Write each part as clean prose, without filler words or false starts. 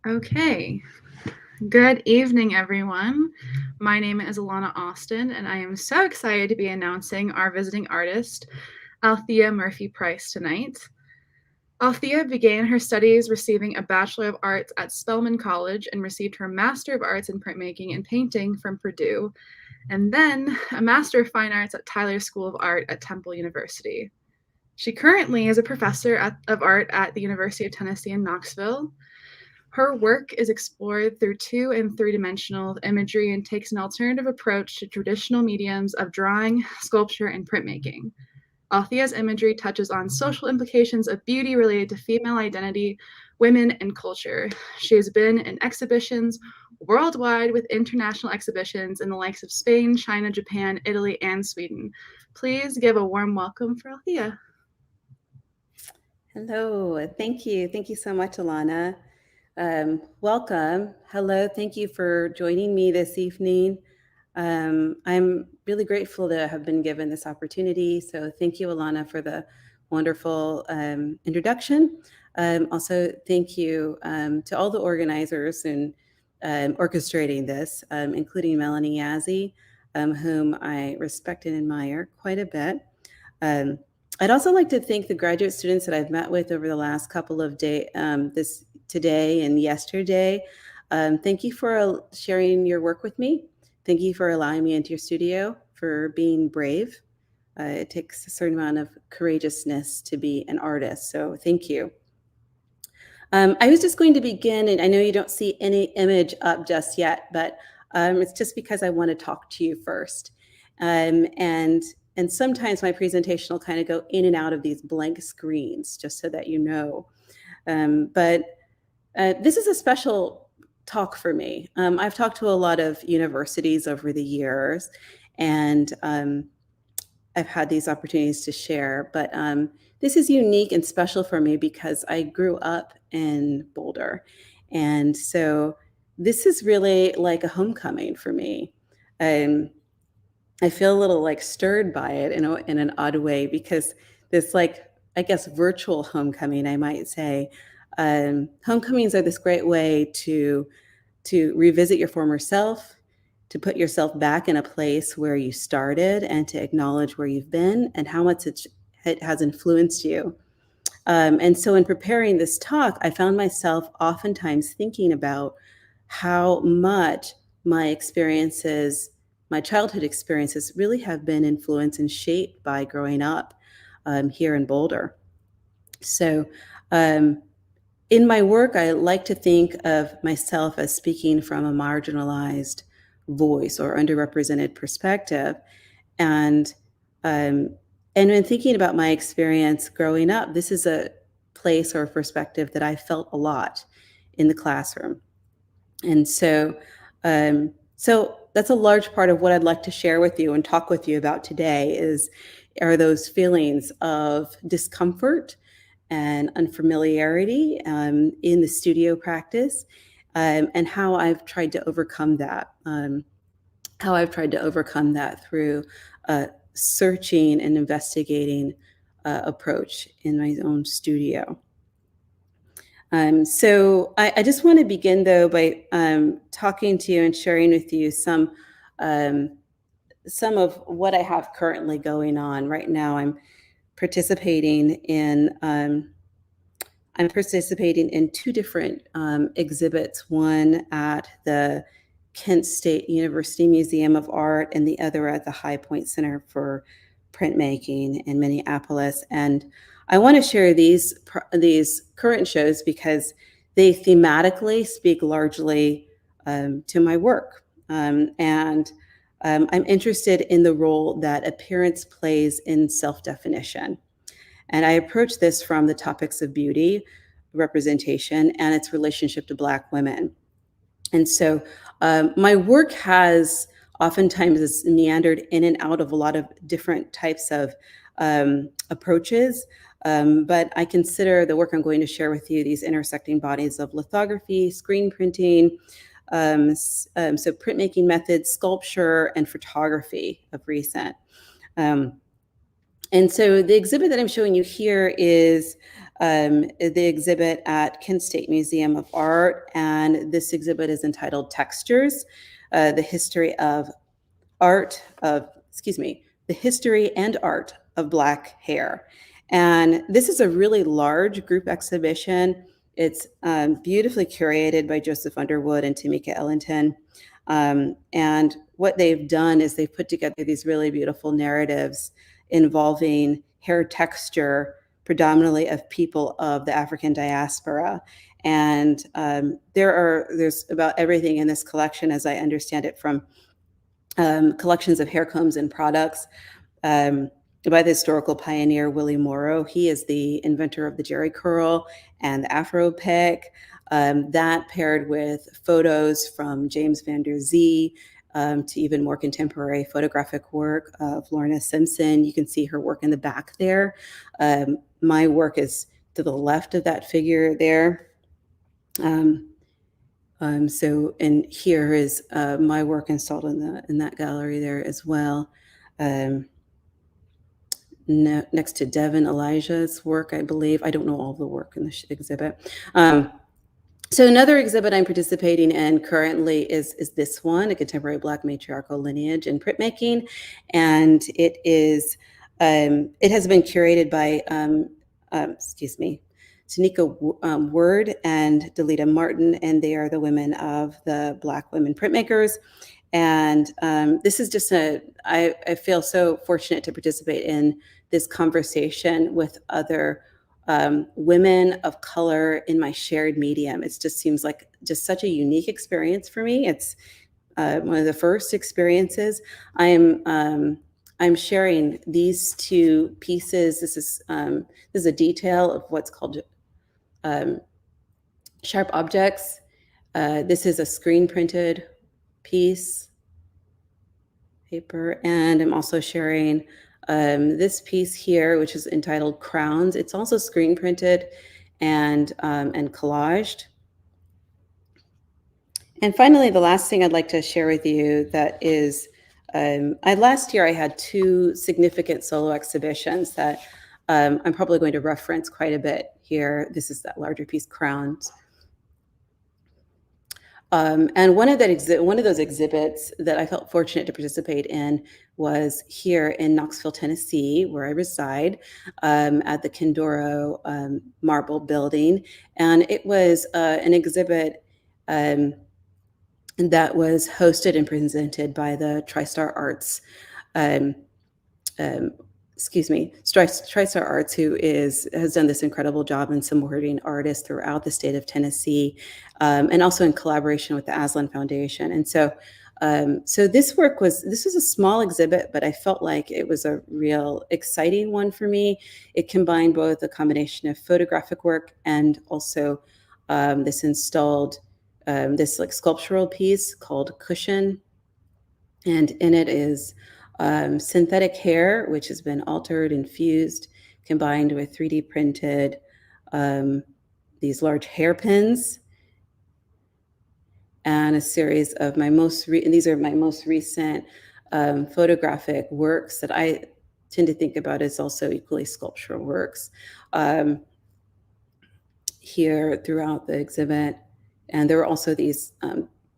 Okay. Good evening, everyone. My name is Alana Austin, and I am so excited to be announcing our visiting artist, Althea Murphy-Price, tonight. Althea began her studies receiving a Bachelor of Arts at Spelman College and received her Master of Arts in Printmaking and Painting from Purdue, and then a Master of Fine Arts at Tyler School of Art at Temple University. She currently is a professor of art at the University of Tennessee in Knoxville. Her work is explored through 2- and 3-dimensional imagery and takes an alternative approach to traditional mediums of drawing, sculpture, and printmaking. Althea's imagery touches on social implications of beauty related to female identity, women, and culture. She has been in exhibitions worldwide with international exhibitions in the likes of Spain, China, Japan, Italy, and Sweden. Please give a warm welcome for Althea. Hello, thank you. Thank you so much, Alana. Welcome. Hello, thank you for joining me this evening. I'm really grateful to have been given this opportunity. So thank you, Alana, for the wonderful introduction. Also, thank you to all the organizers and orchestrating this, including Melanie Yazzie, whom I respect and admire quite a bit. I'd also like to thank the graduate students that I've met with over the last couple of days, today and yesterday. Thank you for sharing your work with me. Thank you for allowing me into your studio, for being brave. It takes a certain amount of courageousness to be an artist, so thank you. I was just going to begin, and I know you don't see any image up just yet, but it's just because I want to talk to you first. And sometimes my presentation will kind of go in and out of these blank screens, just so that you know. But this is a special talk for me. I've talked to a lot of universities over the years, and I've had these opportunities to share, but this is unique and special for me because I grew up in Boulder. And so this is really like a homecoming for me. I feel a little like stirred by it in an odd way, because this, like, I guess, virtual homecoming, I might say. Homecomings are this great way to revisit your former self, to put yourself back in a place where you started, and to acknowledge where you've been and how much it has influenced you. And so in preparing this talk, I found myself oftentimes thinking about how much my experiences, my childhood experiences, really have been influenced and shaped by growing up here in Boulder. So in my work, I like to think of myself as speaking from a marginalized voice or underrepresented perspective. And when thinking about my experience growing up, this is a place or a perspective that I felt a lot in the classroom. And so that's a large part of what I'd like to share with you and talk with you about today are those feelings of discomfort and unfamiliarity in the studio practice, and how I've tried to overcome that. Through searching and investigating approach in my own studio. So I just want to begin, though, by talking to you and sharing with you some of what I have currently going on right now. I'm participating in 2 different exhibits, one at the Kent State University Museum of Art and the other at the High Point Center for Printmaking in Minneapolis. And I want to share these current shows because they thematically speak largely to my work. And I'm interested in the role that appearance plays in self-definition. And I approach this from the topics of beauty, representation, and its relationship to Black women. And so my work has oftentimes meandered in and out of a lot of different types of approaches. But I consider the work I'm going to share with you these intersecting bodies of lithography, screen printing, so printmaking methods, sculpture, and photography of recent. And so the exhibit that I'm showing you here is the exhibit at Kent State Museum of Art, and this exhibit is entitled Textures, the history and art of Black hair. And this is a really large group exhibition. It's beautifully curated by Joseph Underwood and Tamika Ellington. And what they've done is they've put together these really beautiful narratives involving hair texture, predominantly of people of the African diaspora. And there's about everything in this collection, as I understand it, from collections of hair combs and products by the historical pioneer Willie Morrow. He is the inventor of the jerry curl and the Afro pick. That paired with photos from James Van Der Zee to even more contemporary photographic work of Lorna Simpson. You can see her work in the back there. My work is to the left of that figure there. And here is my work installed in that gallery there as well. Next to Devin Elijah's work, I believe. I don't know all the work in the exhibit. So another exhibit I'm participating in currently is this one, A Contemporary Black Matriarchal Lineage in Printmaking. And it has been curated by, Tanika Word and Delita Martin, and they are the women of the Black Women Printmakers. And this is just I feel so fortunate to participate in this conversation with other women of color in my shared medium. It just seems like just such a unique experience for me. It's one of the first experiences. I'm sharing these two pieces. This is a detail of what's called sharp objects. This is a screen printed piece paper, and I'm also sharing this piece here, which is entitled Crowns. It's also screen printed and collaged. And finally, the last thing I'd like to share with you that is, last year I had two significant solo exhibitions that I'm probably going to reference quite a bit here. This is that larger piece, Crowns. And one of those exhibits that I felt fortunate to participate in was here in Knoxville, Tennessee, where I reside, at the Kindoro Marble Building. And it was an exhibit that was hosted and presented by the TriStar Arts, TriStar Arts, who has done this incredible job in supporting artists throughout the state of Tennessee, and also in collaboration with the Aslan Foundation. And so this was a small exhibit, but I felt like it was a real exciting one for me. It combined both a combination of photographic work and also this installed this like sculptural piece called Cushion, and in it is synthetic hair, which has been altered and fused, combined with 3D printed these large hairpins, and a series of these are my most recent photographic works that I tend to think about as also equally sculptural works here throughout the exhibit. And there were also these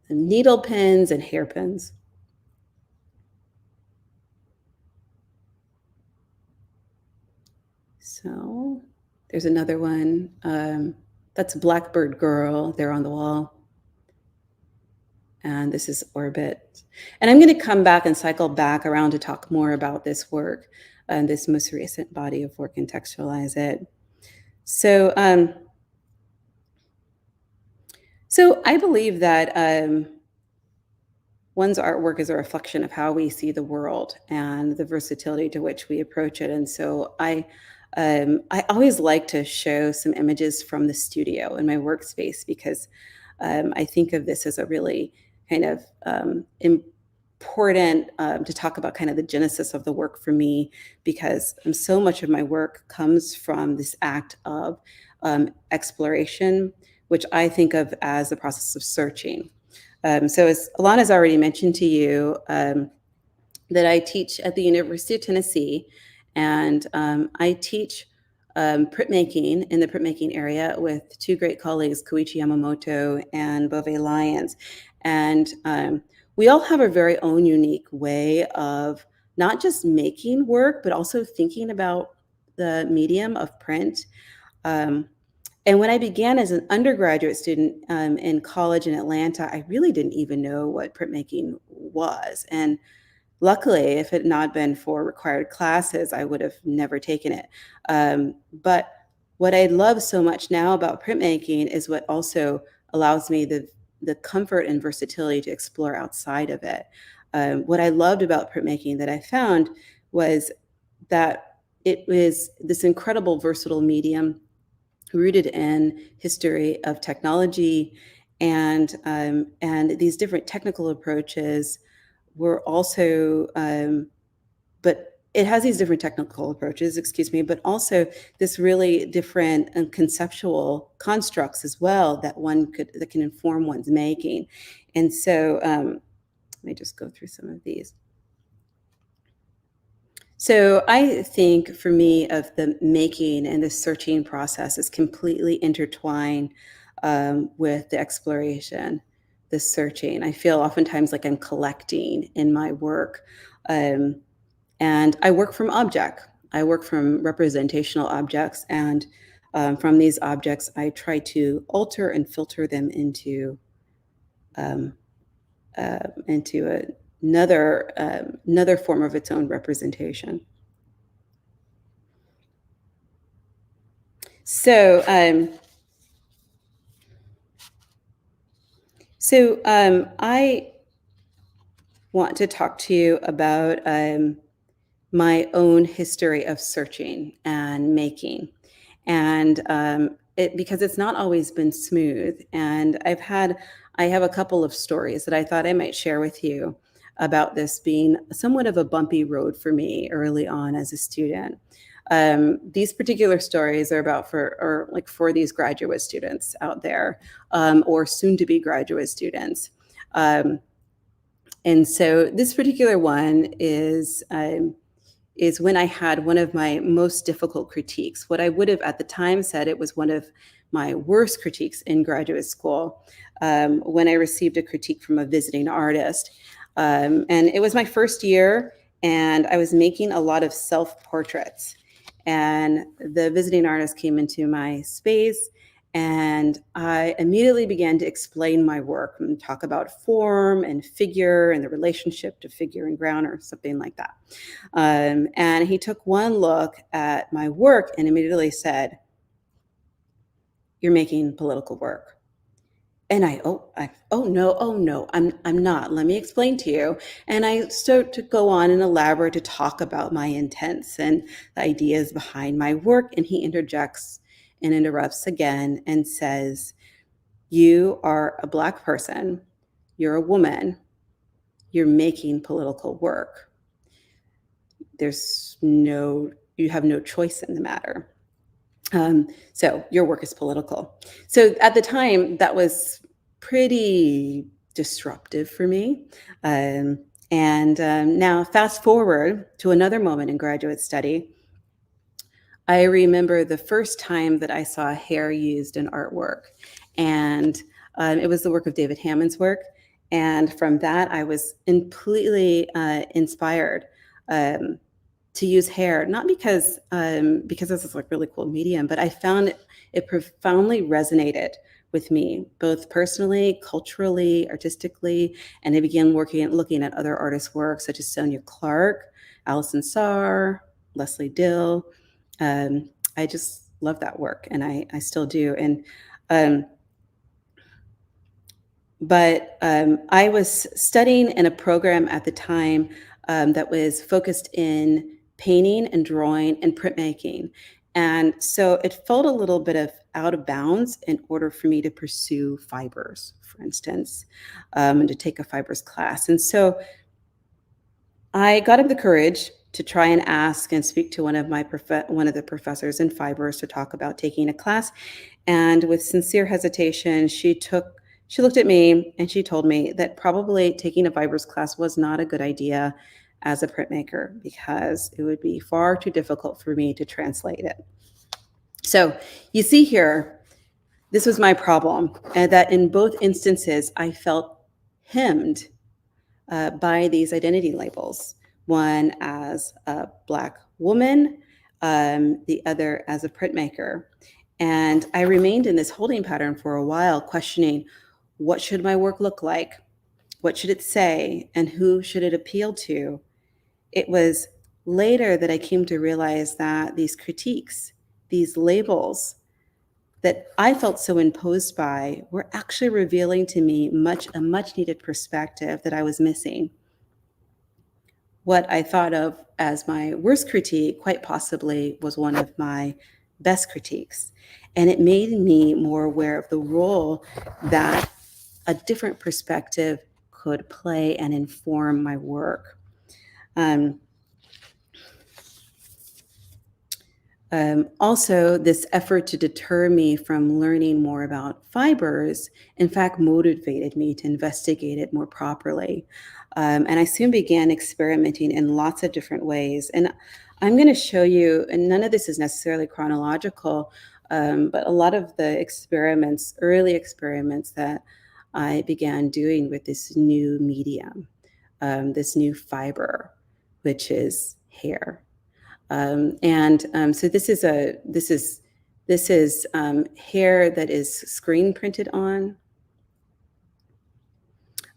needle pins and hairpins. So there's another one. That's Blackbird Girl there on the wall. And this is Orbit. And I'm going to come back and cycle back around to talk more about this work and this most recent body of work and textualize it. So, so I believe that one's artwork is a reflection of how we see the world and the versatility to which we approach it. And so I always like to show some images from the studio in my workspace, because I think of this as a really kind of important to talk about kind of the genesis of the work for me, because so much of my work comes from this act of exploration, which I think of as the process of searching. So as Alana's already mentioned to you, that I teach at the University of Tennessee, and I teach printmaking in the printmaking area with two great colleagues, Koichi Yamamoto and Bove Lyons. And we all have our very own unique way of not just making work, but also thinking about the medium of print. And when I began as an undergraduate student in college in Atlanta, I really didn't even know what printmaking was. And luckily, if it had not been for required classes, I would have never taken it. But what I love so much now about printmaking is what also allows me the comfort and versatility to explore outside of it. What I loved about printmaking that I found was that it was this incredible versatile medium rooted in history of technology, and these different technical approaches were also, but it has these different technical approaches, excuse me, but also this really different and conceptual constructs as well that that can inform one's making. And so let me just go through some of these. So I think for me of the making and the searching process is completely intertwined with the exploration, the searching. I feel oftentimes like I'm collecting in my work. And I work from object. I work from representational objects. And from these objects, I try to alter and filter them into another form of its own representation. So, I want to talk to you about my own history of searching and making, and because it's not always been smooth. And I have a couple of stories that I thought I might share with you about this being somewhat of a bumpy road for me early on as a student. These particular stories are for these graduate students out there, or soon to be graduate students. And so this particular one is when I had one of my most difficult critiques. What I would have at the time said it was one of my worst critiques in graduate school, when I received a critique from a visiting artist. And it was my first year, and I was making a lot of self-portraits. And the visiting artist came into my space, and I immediately began to explain my work and talk about form and figure and the relationship to figure and ground or something like that. And he took one look at my work and immediately said, "You're making political work." And oh no, I'm not. Let me explain to you. And I start to go on and elaborate to talk about my intents and the ideas behind my work. And he interjects and interrupts again and says, "You are a Black person. You're a woman. You're making political work. You have no choice in the matter. So your work is political." So at the time, that was pretty disruptive for me. Now fast forward to another moment in graduate study. I remember the first time that I saw hair used in artwork, and it was the work of David Hammond's work. And from that, I was completely inspired to use hair, not because this is like really cool medium, but I found it profoundly resonated with me, both personally, culturally, artistically, and I began looking at other artists' work, such as Sonia Clark, Alison Saar, Leslie Dill. I just love that work, and I still do. But I was studying in a program at the time that was focused in painting and drawing and printmaking. And so it felt a little bit of out of bounds in order for me to pursue fibers, for instance, and to take a fibers class. And so I got up the courage to try and ask and speak to one of the professors in fibers to talk about taking a class. And with sincere hesitation, she looked at me and she told me that probably taking a fibers class was not a good idea as a printmaker because it would be far too difficult for me to translate it. So you see here, this was my problem, and that in both instances, I felt hemmed by these identity labels, one as a Black woman, the other as a printmaker. And I remained in this holding pattern for a while, questioning, what should my work look like? What should it say? And who should it appeal to? It was later that I came to realize that these critiques, these labels that I felt so imposed by, were actually revealing to me a much needed perspective that I was missing. What I thought of as my worst critique quite possibly was one of my best critiques. And it made me more aware of the role that a different perspective could play and inform my work. Also, this effort to deter me from learning more about fibers, in fact, motivated me to investigate it more properly. And I soon began experimenting in lots of different ways. And I'm going to show you, and none of this is necessarily chronological, but a lot of the experiments, early experiments that I began doing with this new medium, this new fiber, which is hair. So this is hair that is screen printed on.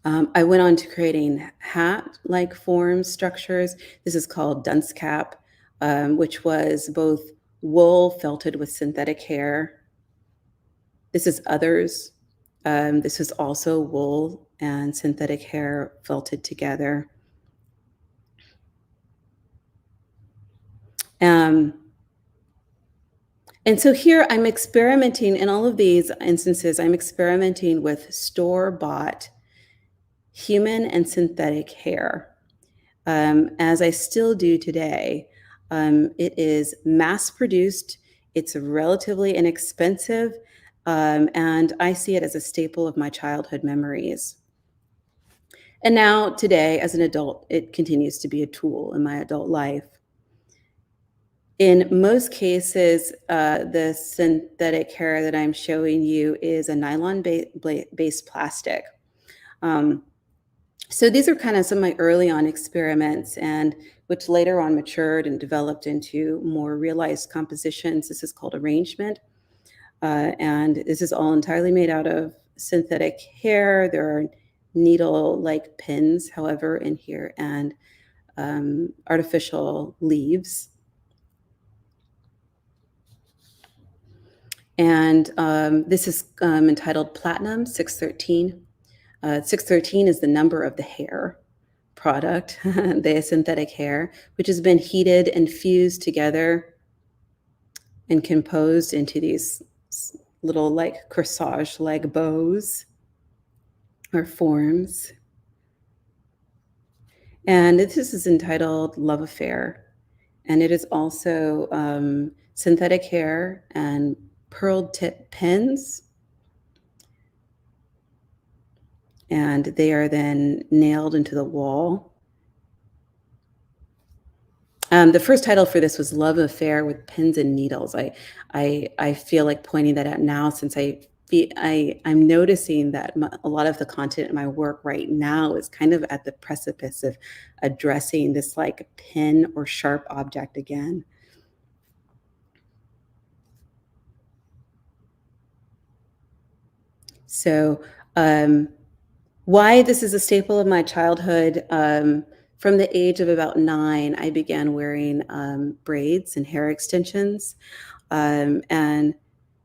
I went on to creating hat-like forms, structures. This is called dunce cap, which was both wool felted with synthetic hair. This is others. This is also wool and synthetic hair felted together. And so here I'm experimenting in all of these instances, I'm experimenting with store-bought human and synthetic hair, as I still do today. It is mass-produced, it's relatively inexpensive, and I see it as a staple of my childhood memories. And now today, as an adult, it continues to be a tool in my adult life. In most cases, the synthetic hair that I'm showing you is a nylon-based plastic. So these are kind of some of my early on experiments, and which later on matured and developed into more realized compositions. This is called arrangement. And this is all entirely made out of synthetic hair. There are needle-like pins, however, in here, and artificial leaves. And this is entitled Platinum 613. 613 is the number of the hair product, the synthetic hair, which has been heated and fused together and composed into these little like corsage-like bows or forms. And this is entitled Love Affair. And it is also synthetic hair and pearl tip pins. And they are then nailed into the wall. The first title for this was Love Affair with Pins and Needles. I feel like pointing that out now, since I'm noticing that a lot of the content in my work right now is kind of at the precipice of addressing this like pin or sharp object again. So why this is a staple of my childhood, from the age of about 9, I began wearing braids and hair extensions. And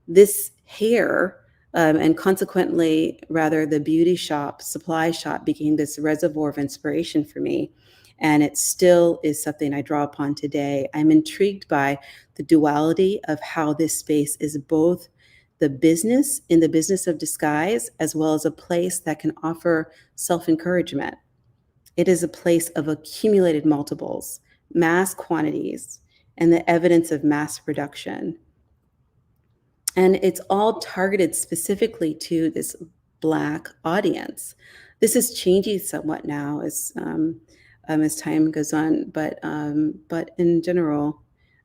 this hair, and consequently, rather, the beauty shop, supply shop, became this reservoir of inspiration for me. And it still is something I draw upon today. I'm intrigued by the duality of how this space is both the business of disguise, as well as a place that can offer self-encouragement. It is a place of accumulated multiples, mass quantities, and the evidence of mass production. And it's all targeted specifically to this Black audience. This is changing somewhat now as time goes on, but in general,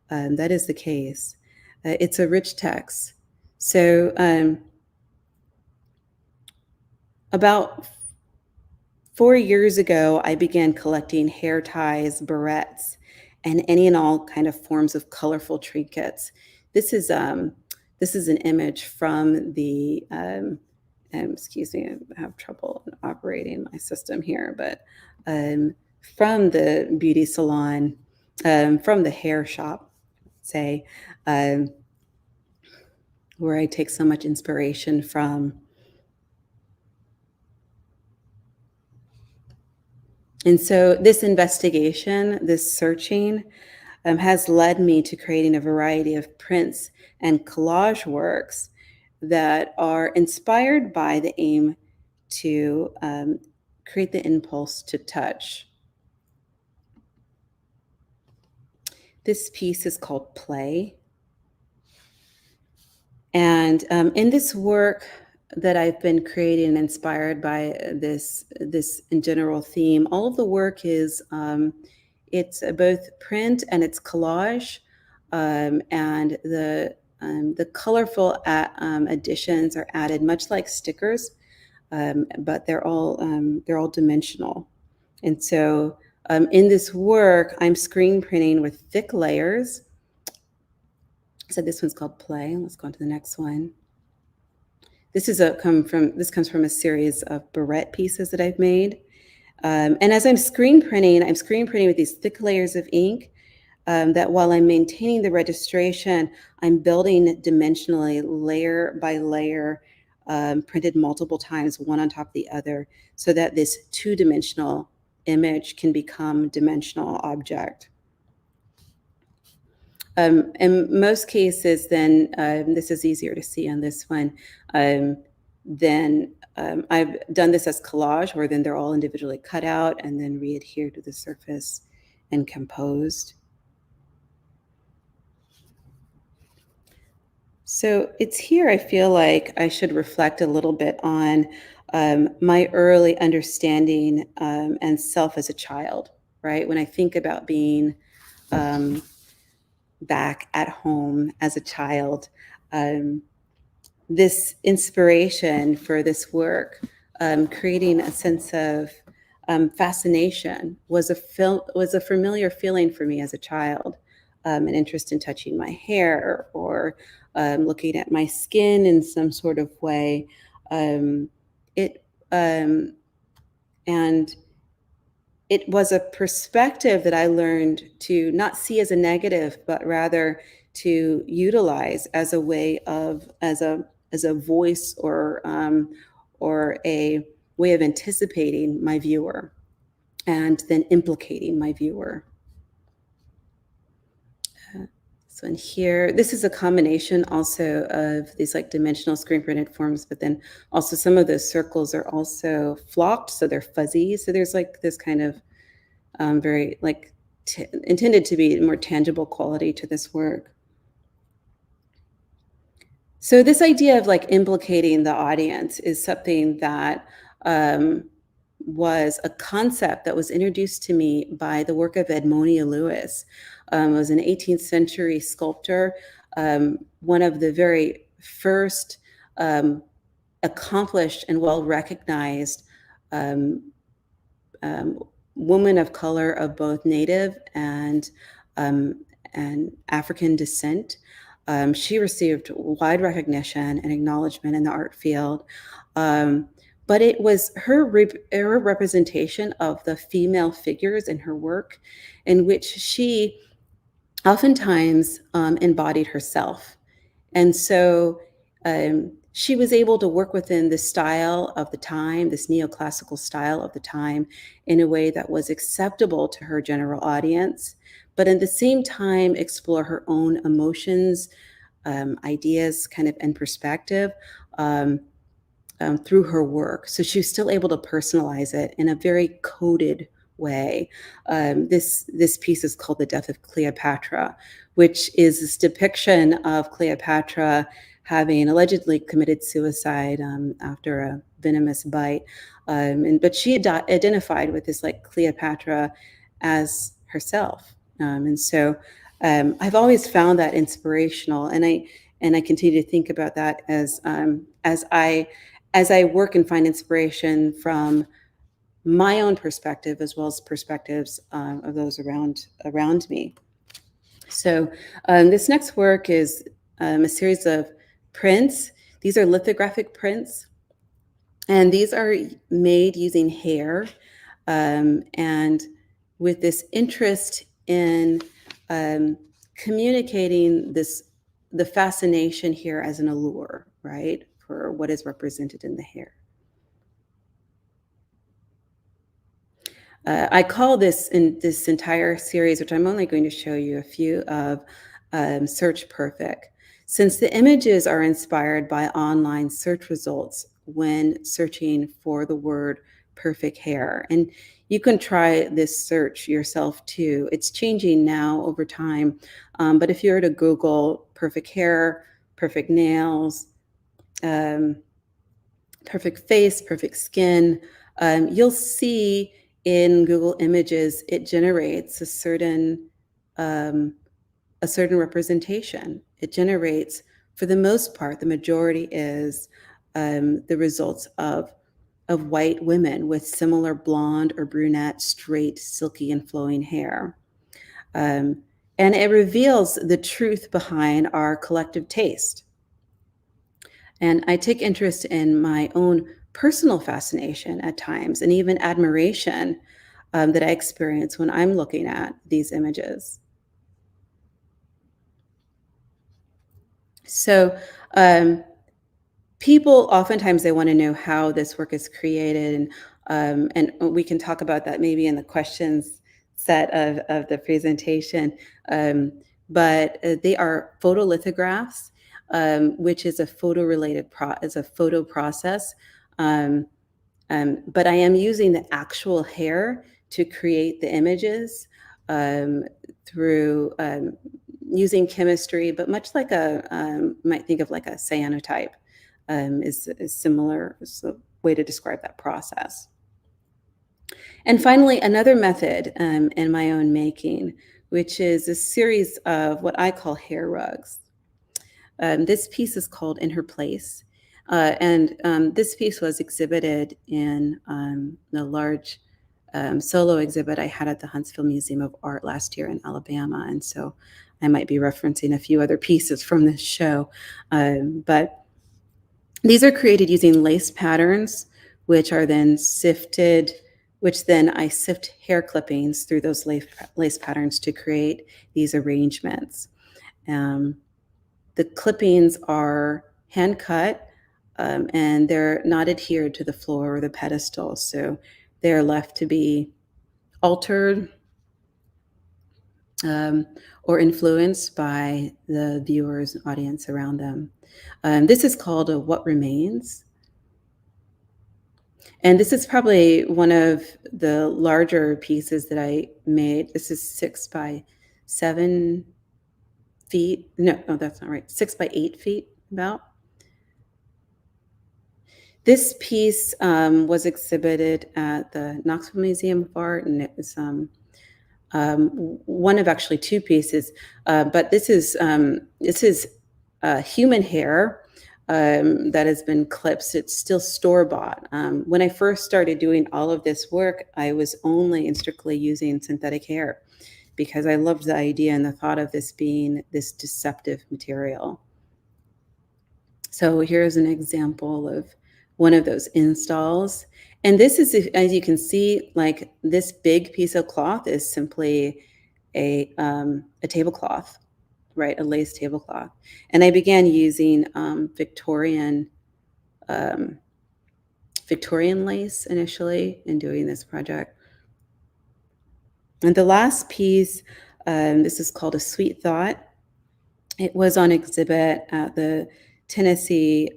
that is the case. It's a rich text. So about 4 years ago, I began collecting hair ties, barrettes, and any and all kind of forms of colorful trinkets. This is an image from the excuse me, I have trouble operating my system here, but from the beauty salon, from the hair shop, say, um, where I take so much inspiration from. And so this investigation, this searching, has led me to creating a variety of prints and collage works that are inspired by the aim to create the impulse to touch. This piece is called Play. And in this work that I've been creating and inspired by this in general theme, all of the work is it's both print and it's collage, and the colorful additions are added much like stickers, but they're all dimensional. And so in this work, I'm screen printing with thick layers. So this one's called Play. Let's go on to the next one. This comes from a series of barrette pieces that I've made. And as I'm screen printing with these thick layers of ink, that while I'm maintaining the registration, I'm building dimensionally, layer by layer, printed multiple times, one on top of the other, so that this two-dimensional image can become dimensional object. In most cases, then this is easier to see on this one. Then I've done this as collage, where then they're all individually cut out and then re-adhered to the surface and composed. So it's here I feel like I should reflect a little bit on my early understanding and self as a child, right? When I think about being back at home as a child, this inspiration for this work, creating a sense of fascination, was a familiar feeling for me as a child. An interest in touching my hair or looking at my skin in some sort of way. And it was a perspective that I learned to not see as a negative, but rather to utilize as a way of, as a voice or a way of anticipating my viewer and then implicating my viewer. So in here, this is a combination also of these like dimensional screen printed forms, but then also some of those circles are also flocked, so they're fuzzy. So there's like this kind of very like intended to be more tangible quality to this work. So this idea of like implicating the audience is something that was a concept that was introduced to me by the work of Edmonia Lewis. It was an 18th century sculptor, one of the very first accomplished and well-recognized women of color of both Native and African descent. She received wide recognition and acknowledgement in the art field. But it was her representation of the female figures in her work, in which she oftentimes embodied herself. And so she was able to work within the style of the time, this neoclassical style of the time, in a way that was acceptable to her general audience, but at the same time explore her own emotions, ideas, kind of, and perspective through her work. So she was still able to personalize it in a very coded way. This piece is called The Death of Cleopatra, which is this depiction of Cleopatra having allegedly committed suicide after a venomous bite. But she identified with this like Cleopatra as herself. And so I've always found that inspirational, and I continue to think about that as I work and find inspiration from my own perspective as well as perspectives of those around me. So this next work is a series of prints. These are lithographic prints, and these are made using hair, and with this interest in communicating the fascination here as an allure, right, for what is represented in the hair. I call this entire series, which I'm only going to show you a few of, Search Perfect, since the images are inspired by online search results when searching for the word perfect hair. And you can try this search yourself too. It's changing now over time. But if you were to Google perfect hair, perfect nails, perfect face, perfect skin, you'll see in Google Images, it generates a certain representation. It generates, for the most part, the majority is the results of white women with similar blonde or brunette, straight, silky, and flowing hair. And it reveals the truth behind our collective taste. And I take interest in my own personal fascination at times, and even admiration that I experience when I'm looking at these images. So people oftentimes, they want to know how this work is created, and we can talk about that maybe in the questions set of the presentation. But they are photolithographs, which is a photo-related photo process. But I am using the actual hair to create the images through using chemistry, but much like might think of like a cyanotype is similar. Is a way to describe that process. And finally, another method in my own making, which is a series of what I call hair rugs. This piece is called In Her Place. And this piece was exhibited in the large solo exhibit I had at the Huntsville Museum of Art last year in Alabama. And so I might be referencing a few other pieces from this show. But these are created using lace patterns, which are then sifted, which then I sift hair clippings through those lace patterns to create these arrangements. The clippings are hand cut, and they're not adhered to the floor or the pedestal. So they're left to be altered or influenced by the viewers and audience around them. This is called a What Remains. And this is probably one of the larger pieces that I made. This is 6 by 7 feet. No, that's not right. 6 by 8 feet about. This piece was exhibited at the Knoxville Museum of Art, and it was one of actually 2 pieces. But this is human hair that has been clipped. It's still store-bought. When I first started doing all of this work, I was only and strictly using synthetic hair because I loved the idea and the thought of this being this deceptive material. So here's an example of one of those installs. And this is, as you can see, like this big piece of cloth is simply a tablecloth, right? A lace tablecloth. And I began using Victorian lace initially in doing this project. And the last piece, this is called A Sweet Thought. It was on exhibit at the Tennessee,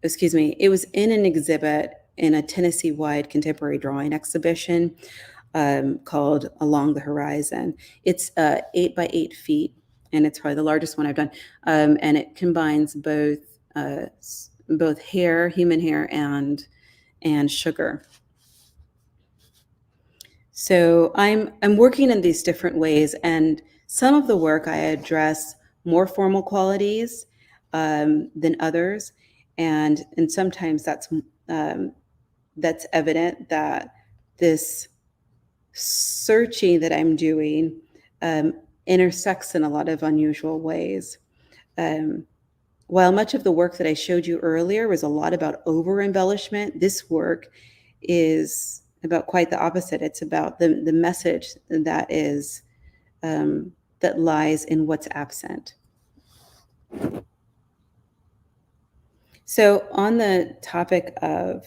it was in an exhibit in a Tennessee-wide contemporary drawing exhibition called Along the Horizon. It's 8 by 8 feet, and it's probably the largest one I've done. And it combines both hair, human hair, and sugar. So I'm working in these different ways, and Some of the work I address more formal qualities than others, and sometimes that's evident that this searching that I'm doing intersects in a lot of unusual ways. While much of the work that I showed you earlier was a lot about over embellishment, this work is about quite the opposite. It's about the message that is that lies in what's absent. So on the topic of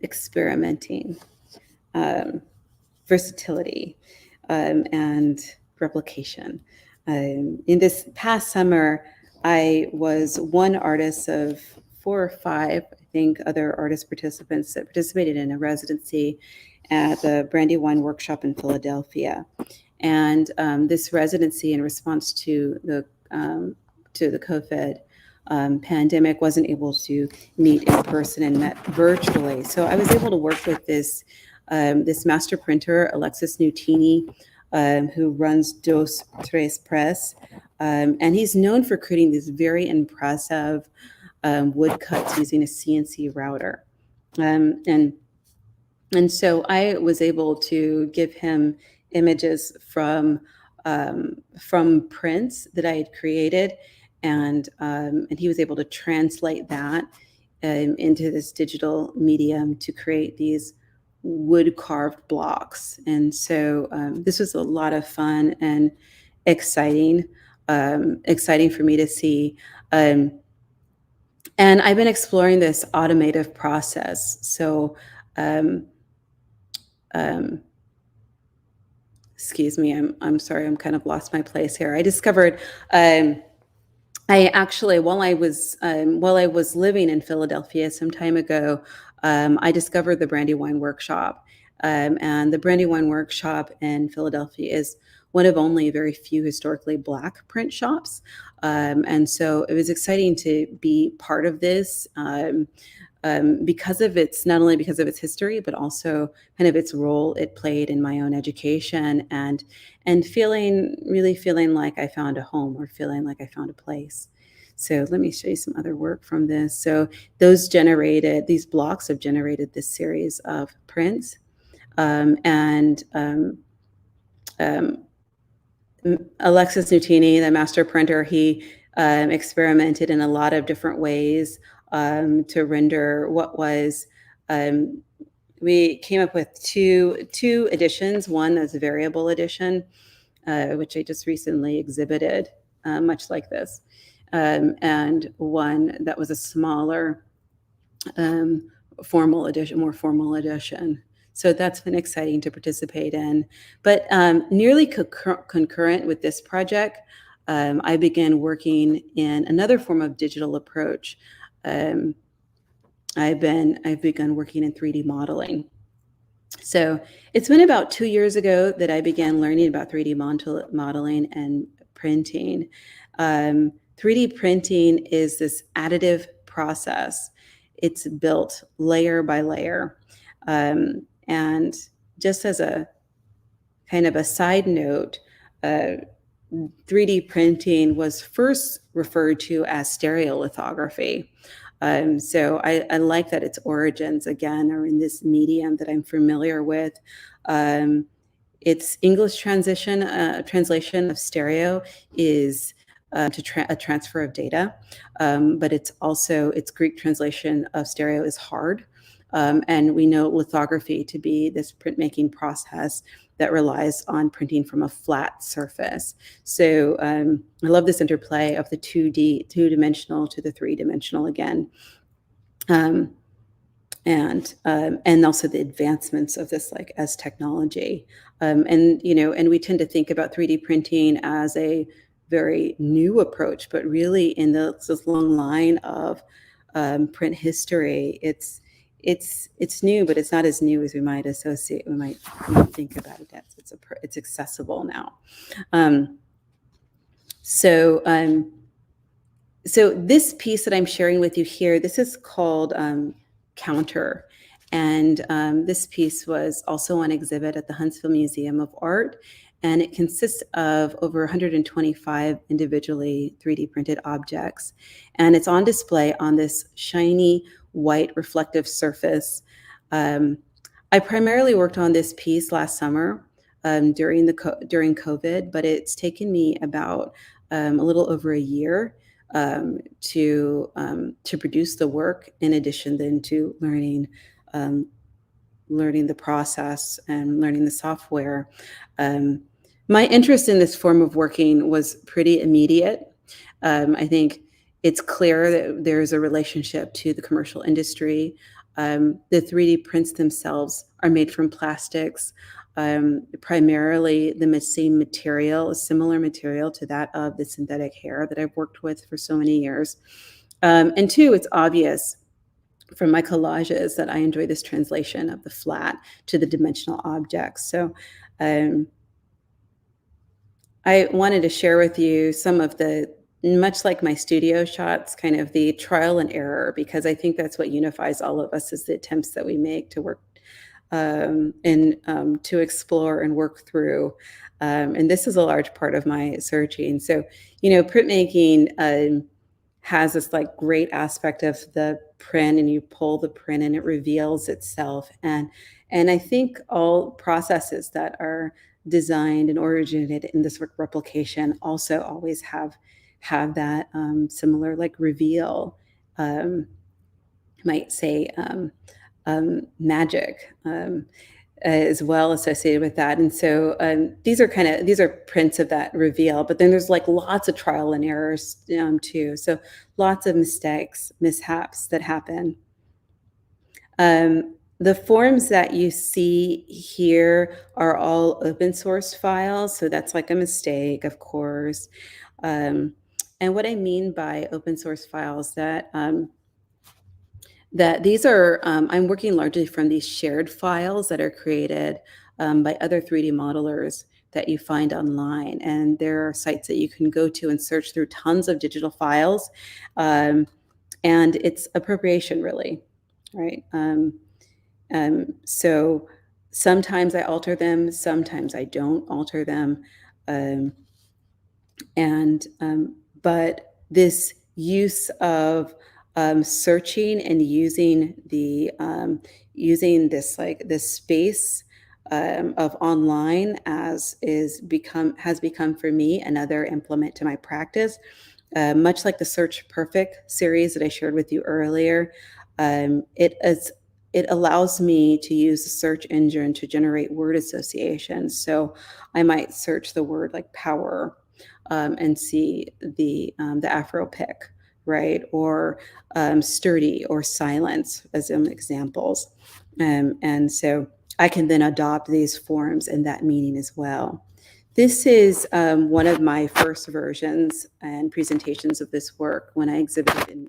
experimenting, versatility, and replication. In this past summer, I was one artist of 4 or 5, I think, other artist participants that participated in a residency at the Brandywine Workshop in Philadelphia. And this residency, in response to the COVID pandemic, wasn't able to meet in person and met virtually. So I was able to work with this master printer, Alexis Nutini, who runs Dos Tres Press. And he's known for creating these very impressive wood cuts using a CNC router. And so I was able to give him images from prints that I had created, and he was able to translate that into this digital medium to create these wood carved blocks. And so this was a lot of fun and exciting for me to see. And I've been exploring this automative process. So excuse me, I'm sorry, I'm kind of lost my place here. I discovered I actually, while I was living in Philadelphia some time ago, I discovered the Brandywine Workshop, and the Brandywine Workshop in Philadelphia is one of only very few historically Black print shops, and so it was exciting to be part of this because of its, not only because of its history, but also kind of its role it played in my own education, and really feeling like I found a home, or feeling like I found a place. So let me show you some other work from this. So these blocks have generated this series of prints. Alexis Nutini, the master printer, he experimented in a lot of different ways to render what was, we came up with two editions. One is a variable edition, which I just recently exhibited, much like this, and one that was a smaller more formal edition. So that's been exciting to participate in. But nearly concurrent with this project, I began working in another form of digital approach. I've begun working in 3D modeling. So it's been about 2 years ago that I began learning about 3D modeling and printing. 3D printing is this additive process. It's built layer by layer. And just as a kind of a side note, 3D printing was first referred to as stereolithography. So I like that its origins, again, are in this medium that I'm familiar with. Its English translation of stereo is a transfer of data, but its Greek translation of stereo is hard. And we know lithography to be this printmaking process that relies on printing from a flat surface. So I love this interplay of the two-dimensional to the three-dimensional again. And also the advancements of this, like, as technology. And we tend to think about 3D printing as a very new approach, but really in this long line of print history, it's new, but it's not as new as we might think about it as. It's accessible now. So this piece that I'm sharing with you here, this is called Counter. And this piece was also on exhibit at the Huntsville Museum of Art. and it consists of over 125 individually 3D printed objects. And it's on display on this shiny white reflective surface. I primarily worked on this piece last summer during COVID, but it's taken me about a little over a year to produce the work, in addition then to learning the process and learning the software. My interest in this form of working was pretty immediate. I think it's clear that there's a relationship to the commercial industry. The 3D prints themselves are made from plastics, primarily the same material, a similar material to that of the synthetic hair that I've worked with for so many years. And two, it's obvious from my collages that I enjoy this translation of the flat to the dimensional objects. So I wanted to share with you some of the, much like my studio shots, kind of the trial and error, because I think that's what unifies all of us, is the attempts that we make to work and to explore and work through. And this is a large part of my searching. So, printmaking has this like great aspect of the print, and you pull the print and it reveals itself. And I think all processes that are designed and originated in this work replication also always have that similar like reveal, might say magic as well associated with that. And so these are prints of that reveal, but then there's like lots of trial and errors too. So lots of mishaps that happen. The forms that you see here are all open source files. So that's like a mistake, of course. And what I mean by open source files, that these are, I'm working largely from these shared files that are created by other 3D modelers that you find online. And there are sites that you can go to and search through tons of digital files. And it's appropriation, really, right? So sometimes I alter them, sometimes I don't alter them. But this use of searching and using this space of online has become for me another implement to my practice. Much like the Search Perfect series that I shared with you earlier, it allows me to use the search engine to generate word associations. So I might search the word like power and see the Afro pick, right? Or sturdy or silence as some examples. And so I can then adopt these forms and that meaning as well. This is one of my first versions and presentations of this work when I exhibited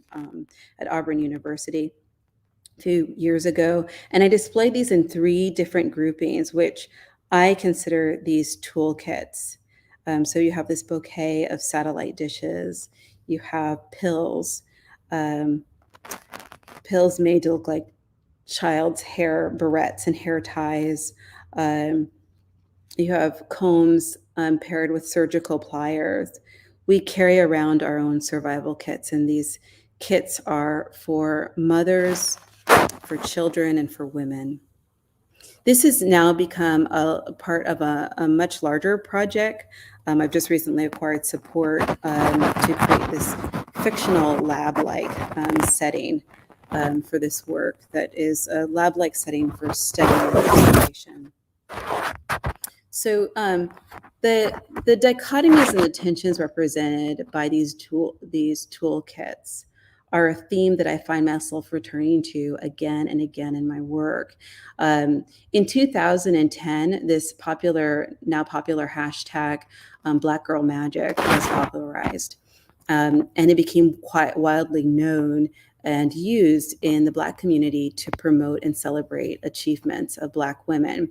at Auburn University 2 years ago. And I displayed these in 3 different groupings, which I consider these toolkits. So you have this bouquet of satellite dishes. You have pills. Pills made to look like child's hair barrettes and hair ties. You have combs paired with surgical pliers. We carry around our own survival kits, and these kits are for mothers, for children, and for women. This has now become a part of a much larger project. I've just recently acquired support to create this fictional lab-like setting for this work that is a lab-like setting for study and observation. So the dichotomies and the tensions represented by these toolkits are a theme that I find myself returning to again and again in my work. In 2010, this now popular hashtag, Black Girl Magic, was popularized. And it became quite widely known and used in the Black community to promote and celebrate achievements of Black women.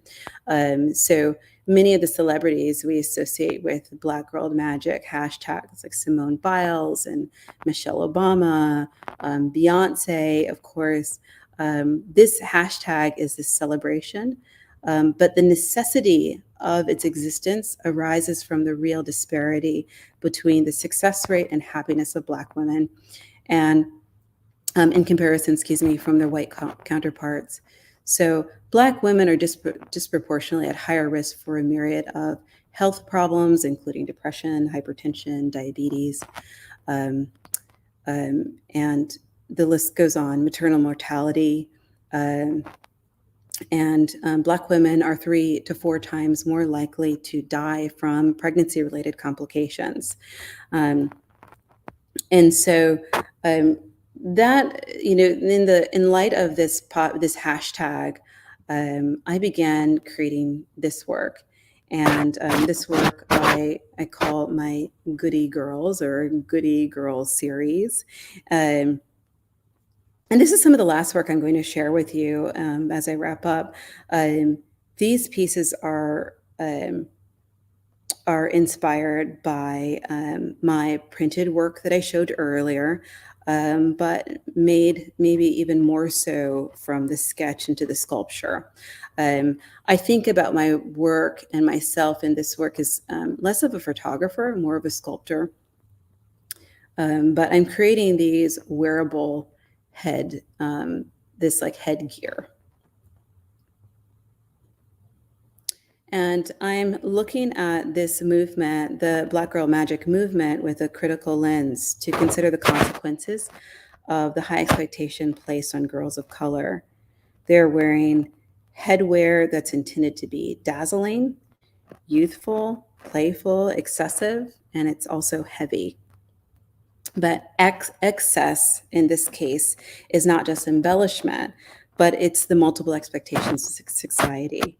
So many of the celebrities we associate with Black Girl Magic hashtags, like Simone Biles and Michelle Obama, Beyonce, of course. This hashtag is this celebration but the necessity of its existence arises from the real disparity between the success rate and happiness of Black women, and in comparison, from their white counterparts. So Black women are disproportionately at higher risk for a myriad of health problems, including depression, hypertension, diabetes, and the list goes on, maternal mortality, and Black women are 3 to 4 times more likely to die from pregnancy-related complications. And so that, in light of this hashtag, I began creating this work. And this work I call my Goody Girls, or Goody Girls series. And this is some of the last work I'm going to share with you as I wrap up. These pieces are inspired by my printed work that I showed earlier, but made maybe even more so from the sketch into the sculpture. I think about my work and myself in this work as less of a photographer, more of a sculptor. But I'm creating these wearable this like headgear. And I'm looking at this movement, the Black Girl Magic movement, with a critical lens to consider the consequences of the high expectation placed on girls of color. They're wearing headwear that's intended to be dazzling, youthful, playful, excessive, and it's also heavy. But excess in this case is not just embellishment, but it's the multiple expectations of society.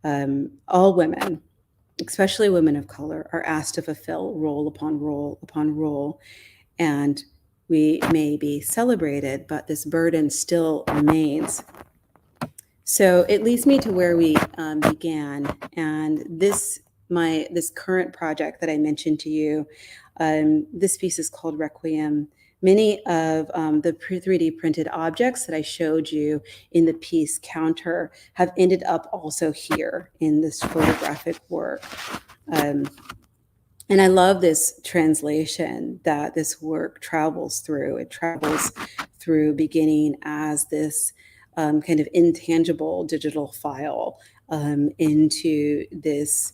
All women, especially women of color, are asked to fulfill role upon role upon role, and we may be celebrated, but this burden still remains. So it leads me to where we began, and this current project that I mentioned to you. This piece is called Requiem. Many of the 3D printed objects that I showed you in the piece counter have ended up also here in this photographic work. And I love this translation that this work travels through. It travels through beginning as this kind of intangible digital file into this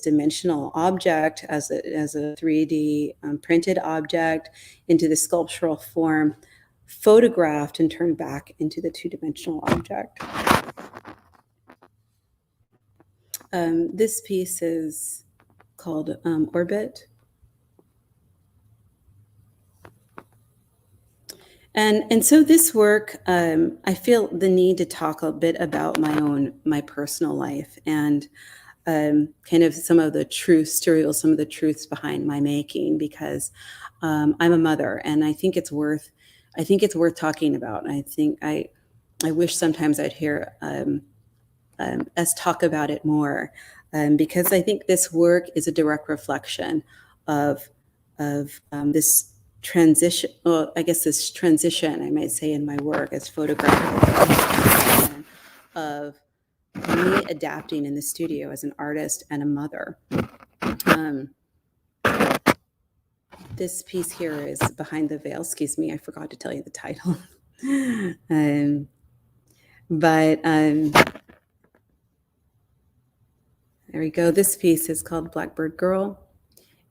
dimensional object as a 3D printed object, into the sculptural form, photographed and turned back into the two-dimensional object. This piece is called Orbit. And so this work, I feel the need to talk a bit about my personal life and kind of some of the truths, to reveal some of the truths behind my making, because I'm a mother, and I think it's worth talking about. I think I wish sometimes I'd hear us talk about it more, because I think this work is a direct reflection of this transition. Well, I guess this transition, I might say, in my work as photographic of me adapting in the studio as an artist and a mother. This piece here is Behind the Veil. Excuse me, I forgot to tell you the title. There we go. This piece is called Blackbird Girl,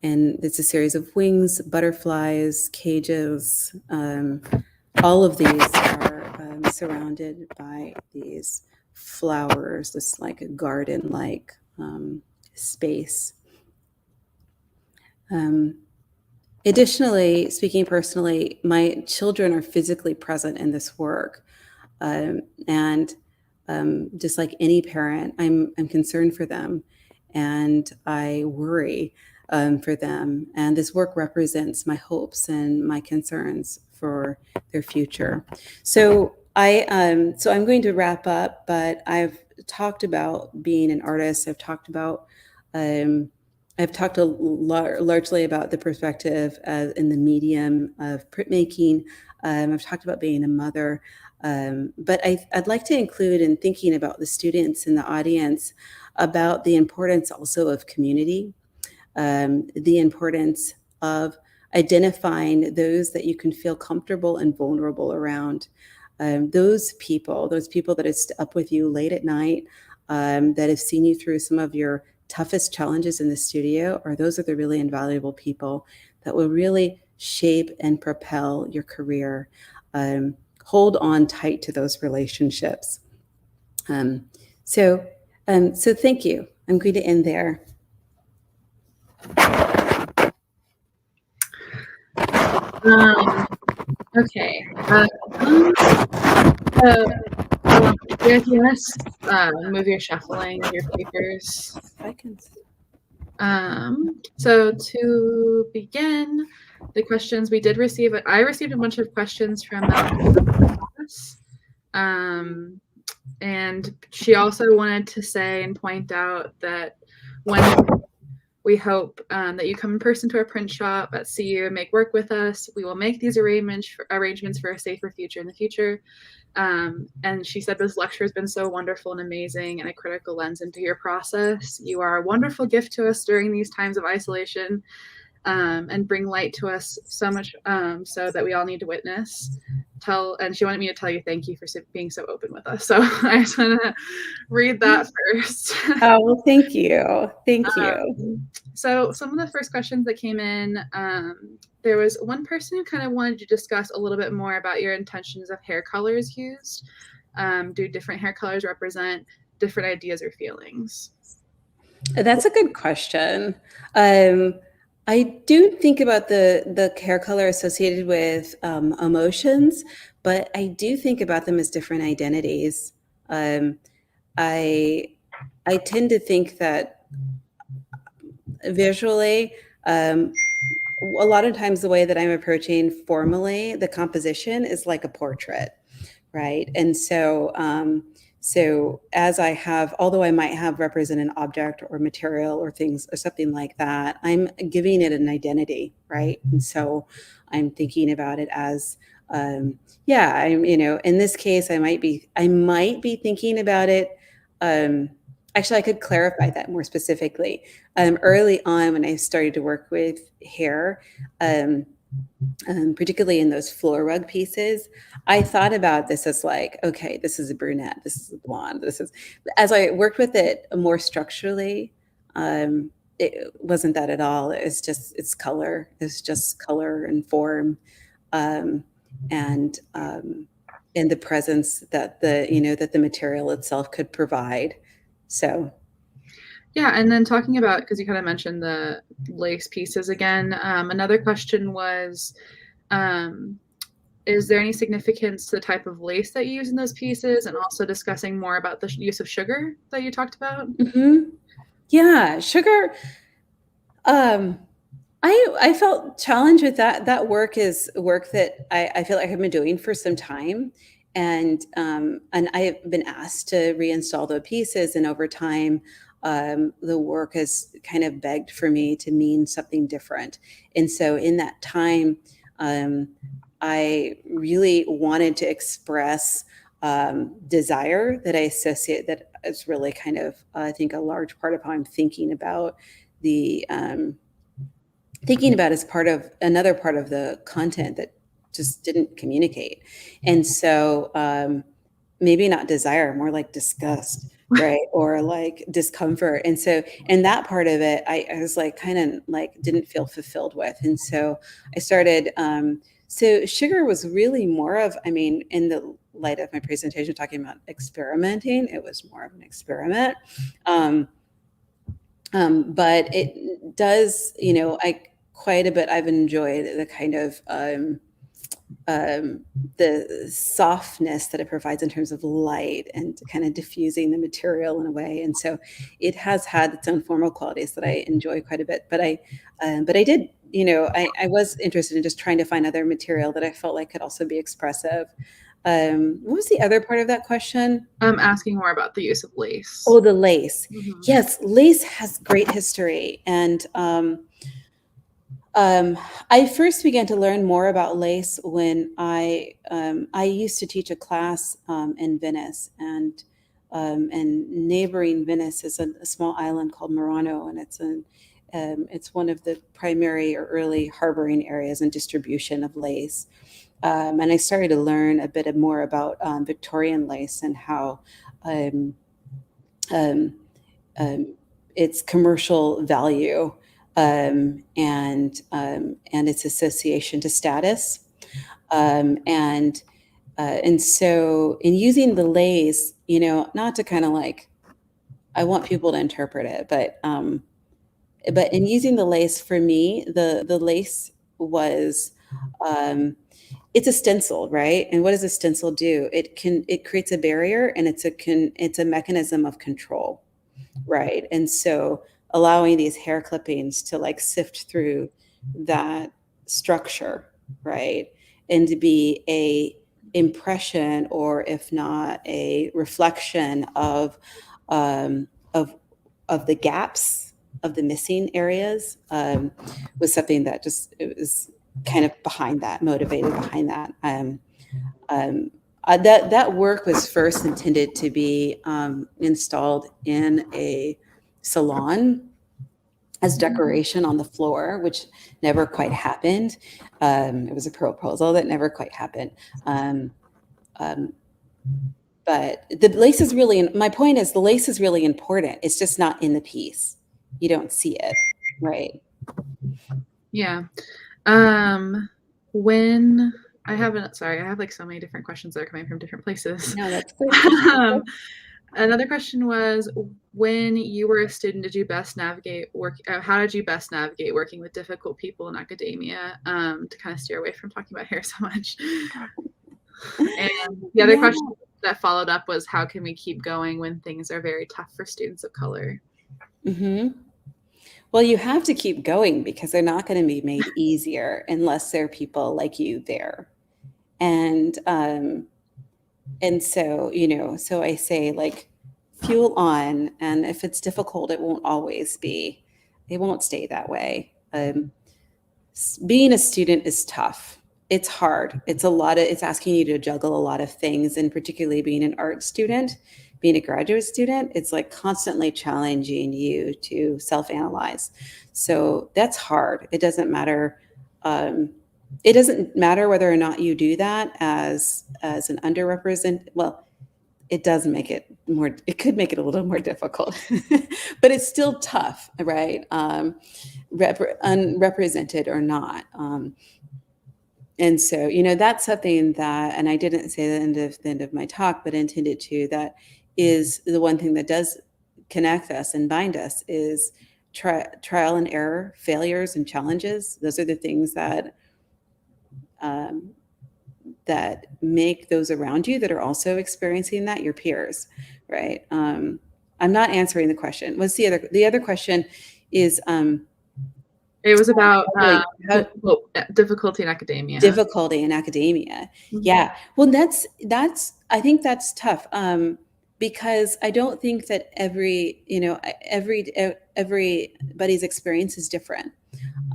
and it's a series of wings, butterflies, cages. All of these are surrounded by these flowers, this like a garden-like space. Additionally, speaking personally, my children are physically present in this work, and just like any parent, I'm concerned for them, and I worry for them. And this work represents my hopes and my concerns for their future. So I'm going to wrap up, but I've talked about being an artist. I've talked largely about the perspective in the medium of printmaking. I've talked about being a mother. But I'd like to include in thinking about the students in the audience about the importance also of community, the importance of identifying those that you can feel comfortable and vulnerable around. Those people that have stayed up with you late at night, that have seen you through some of your toughest challenges in the studio, or those are the really invaluable people that will really shape and propel your career. Hold on tight to those relationships. So thank you. I'm going to end there. Okay. If you want to move your shuffling of your papers. I can. So to begin the questions we did receive, I received a bunch of questions from us. And she also wanted to say and point out that when we hope that you come in person to our print shop at CU and make work with us, we will make these arrangements for a safer future in the future. And she said this lecture has been so wonderful and amazing and a critical lens into your process. You are a wonderful gift to us during these times of isolation, and bring light to us so much, so that we all need to witness. And she wanted me to tell you thank you for being so open with us. So I just want to read that first. Oh, well, thank you. Thank you. So some of the first questions that came in, there was one person who kind of wanted to discuss a little bit more about your intentions of hair colors used. Do different hair colors represent different ideas or feelings? That's a good question. I do think about the hair color associated with emotions, but I do think about them as different identities. I tend to think that visually, a lot of times the way that I'm approaching formally the composition is like a portrait, right? And so as I have, although I might have represent an object or material or things or something like that, I'm giving it an identity, right? And so I'm thinking about it as, I'm, in this case, I might be thinking about it. Actually, I could clarify that more specifically. Early on, when I started to work with hair, particularly in those floor rug pieces, I thought about this as like, okay, this is a brunette, this is a blonde, this is. As I worked with it more structurally, it wasn't that at all. It's just color and form, and the presence that the material itself could provide. So. Yeah, and then talking about, because you kind of mentioned the lace pieces again, another question was, is there any significance to the type of lace that you use in those pieces, and also discussing more about the use of sugar that you talked about? Mm-hmm. Yeah, sugar. I felt challenged with that. That work is work that I feel like I've been doing for some time. And I have been asked to reinstall the pieces, and over time, the work has kind of begged for me to mean something different. And so in that time, I really wanted to express desire that I associate, that is really kind of, I think, a large part of how I'm thinking about the as part of another part of the content that just didn't communicate. And so maybe not desire, more like disgust, right? Or like discomfort. And so in that part of it, I was like, kind of like didn't feel fulfilled with. And so I started, so sugar was really more of, in the light of my presentation, talking about experimenting, it was more of an experiment. But it does, quite a bit, I've enjoyed the kind of, the softness that it provides in terms of light and kind of diffusing the material in a way. And so it has had its own formal qualities that I enjoy quite a bit. But I did, I was interested in just trying to find other material that I felt like could also be expressive. What was the other part of that question? I'm asking more about the use of lace. Oh, the lace. Mm-hmm. Yes, lace has great history. And I first began to learn more about lace when I used to teach a class in Venice, and neighboring Venice is a small island called Murano, and it's one of the primary or early harboring areas and distribution of lace. And I started to learn a bit more about Victorian lace and how um, um, its commercial value and its association to status. And so in using the lace, not to kind of like, I want people to interpret it, but in using the lace, for me, the lace was, it's a stencil, right? And what does a stencil do? It creates a barrier, and it's a mechanism of control, right? And so allowing these hair clippings to like sift through that structure, right? And to be a impression, or if not a reflection um, of of the gaps, of the missing areas, was something that just, it was kind of behind that, motivated behind that. That work was first intended to be installed in a salon as decoration on the floor, which never quite happened. It was a proposal that never quite happened. Um, um, but the lace is really, my point is, the lace is really important. It's just not in the piece. You don't see it, right? Yeah. When I haven't, sorry, I have like so many different questions that are coming from different places. No, that's good. Another question was, when you were a student, did you best navigate how did you best navigate working with difficult people in academia, to kind of steer away from talking about hair so much? And the other question that followed up was, how can we keep going when things are very tough for students of color? Mm-hmm. Well, you have to keep going, because they're not going to be made easier unless there are people like you there. And so, so I say, like, fuel on, and if it's difficult, it won't stay that way. Being a student is tough. It's hard. It's asking you to juggle a lot of things, and particularly being an art student, being a graduate student, it's like constantly challenging you to self-analyze. So that's hard. It doesn't matter. It doesn't matter whether or not you do that as an underrepresented. Well, it does make it more. It could make it a little more difficult, but it's still tough, right? Unrepresented or not. And so, that's something that, and I didn't say the end of my talk, but intended to, that is the one thing that does connect us and bind us, is trial and error, failures and challenges. Those are the things that that make those around you that are also experiencing that, your peers, right? I'm not answering the question. What's the other question is, it was about difficulty in academia. Difficulty in academia. Mm-hmm. Yeah. Well, I think that's tough, because I don't think that everybody's experience is different.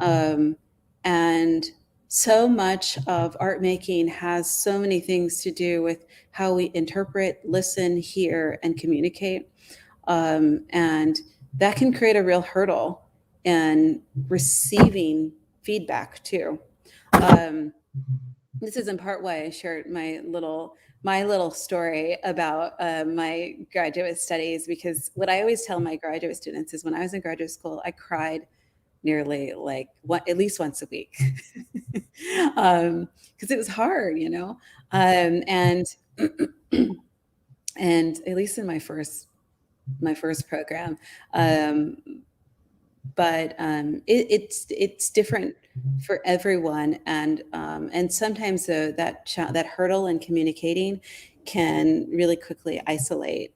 And so much of art making has so many things to do with how we interpret, listen, hear, and communicate. And that can create a real hurdle in receiving feedback too. This is in part why I shared my little story about my graduate studies, because what I always tell my graduate students is, when I was in graduate school, I cried nearly at least once a week, because it was hard, and and at least in my first program. But it's different for everyone, and sometimes that hurdle in communicating can really quickly isolate.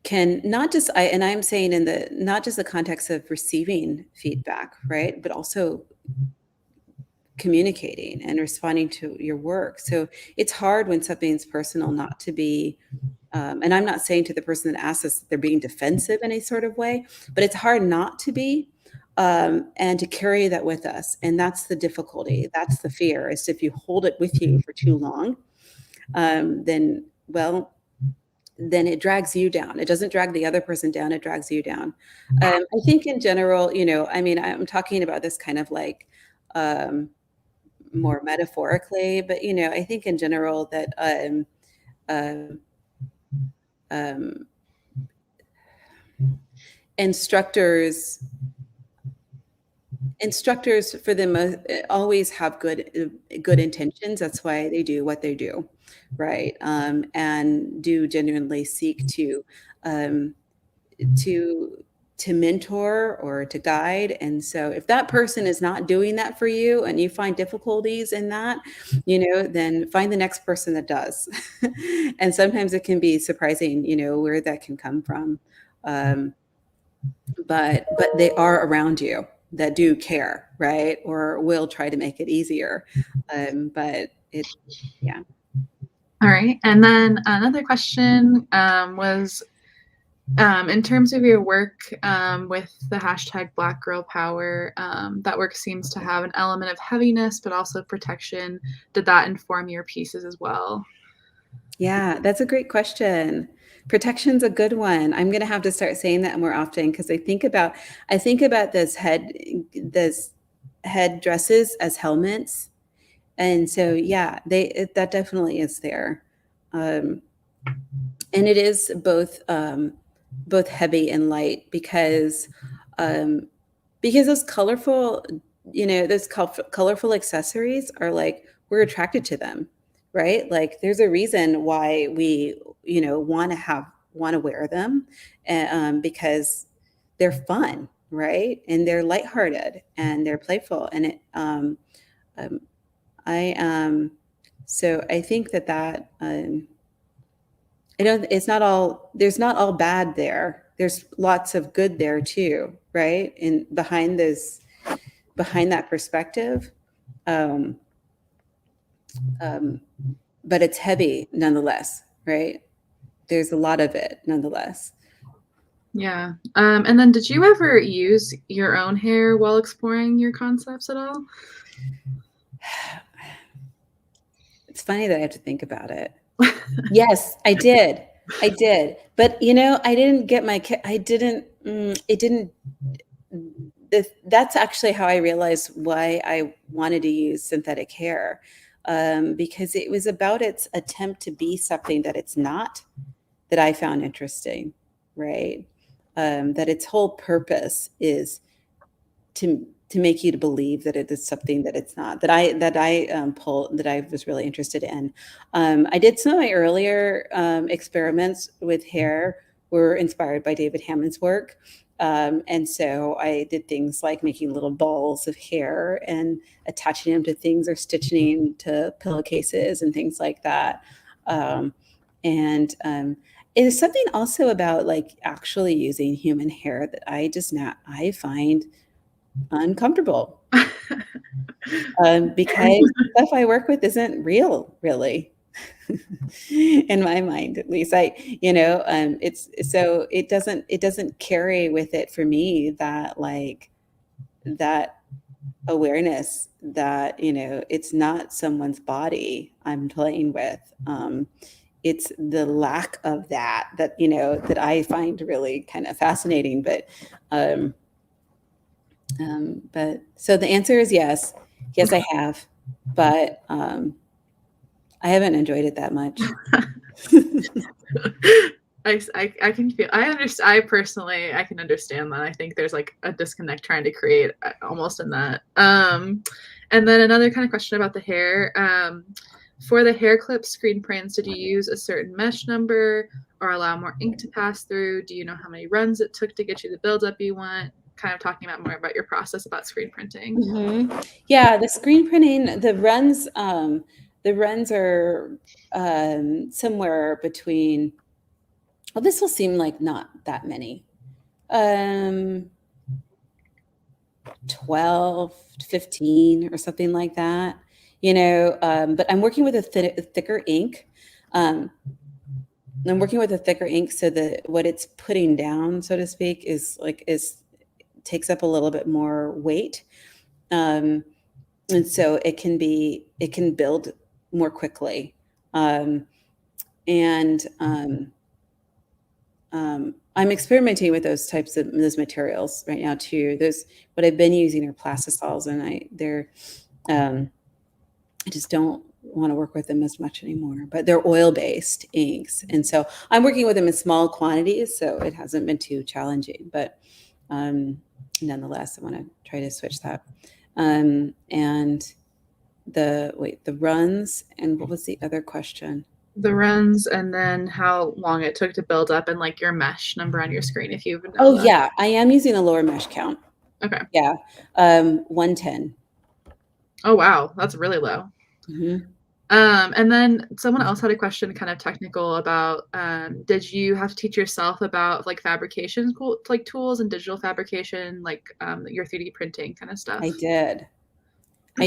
Can not just and I'm saying in not just the context of receiving feedback, right, but also communicating and responding to your work. So it's hard when something's personal not to be. And I'm not saying to the person that asks us that they're being defensive in any sort of way, but it's hard not to be. and to carry that with us. And that's the difficulty. That's the fear, is if you hold it with you for too long, then it drags you down. It doesn't drag the other person down, it drags you down. I think in general, I mean, I'm talking about this kind of like more metaphorically, but I think in general that um, instructors for the most always have good intentions. That's why they do what they do, right? And do genuinely seek um, to mentor or to guide. And so if that person is not doing that for you and you find difficulties in that, then find the next person that does. And sometimes it can be surprising, where that can come from. But they are around you that do care, right? Or will try to make it easier. But it, yeah. All right. And then another question was, in terms of your work with the hashtag Black Girl Power, that work seems to have an element of heaviness, but also protection. Did that inform your pieces as well? Yeah, that's a great question. Protection's a good one. I'm going to have to start saying that more often, because I think about this head dresses as helmets. And so, yeah, that definitely is there. And it is both heavy and light, because those colorful, colorful accessories are like, we're attracted to them, right? Like there's a reason why we, want to wear them, because they're fun, right? And they're lighthearted and they're playful. And so I think that there's not all bad there. There's lots of good there too, right? And behind that perspective, but it's heavy nonetheless, right? There's a lot of it nonetheless. Yeah. And then did you ever use your own hair while exploring your concepts at all? It's funny that I have to think about it. Yes, I did. But that's actually how I realized why I wanted to use synthetic hair, because it was about its attempt to be something that it's not, that I found interesting, right? That its whole purpose is to make you to believe that it is something that it's not, that I was really interested in. I did some of my earlier experiments with hair were inspired by David Hammond's work. And so I did things like making little balls of hair and attaching them to things, or stitching to pillowcases and things like that. And it is something also about like actually using human hair that I find uncomfortable, because the stuff I work with isn't real, really. In my mind, at least, it's so it doesn't carry with it for me that awareness that it's not someone's body I'm playing with. It's the lack of that I find really kind of fascinating. But so the answer is yes, I have, but I haven't enjoyed it that much. I can feel, I understand. I personally, I can understand that. I think there's like a disconnect trying to create almost in that. And then another kind of question about the hair. For the hair clip screen prints, did you use a certain mesh number or allow more ink to pass through? Do you know how many runs it took to get you the buildup you want? Kind of talking about more about your process about screen printing. Mm-hmm. Yeah, the screen printing, the runs are somewhere between, well, this will seem like not that many, 12 to 15 or something like that, but I'm working with a thicker ink. I'm working with a thicker ink, so that what it's putting down, so to speak, is takes up a little bit more weight. And so it can build more quickly. I'm experimenting with those materials right now too. What I've been using are plastisols, and I just don't want to work with them as much anymore. But they're oil-based inks, and so I'm working with them in small quantities, so it hasn't been too challenging. But nonetheless, I want to try to switch that. And the runs, and what was the other question? The runs, and then how long it took to build up, and like your mesh number on your screen, if you even know. Oh, yeah, I am using a lower mesh count. Okay. Yeah, 110. Oh wow, that's really low. Mm-hmm. And then someone else had a question, kind of technical, about did you have to teach yourself about like fabrication like tools and digital fabrication, like your 3D printing kind of stuff? I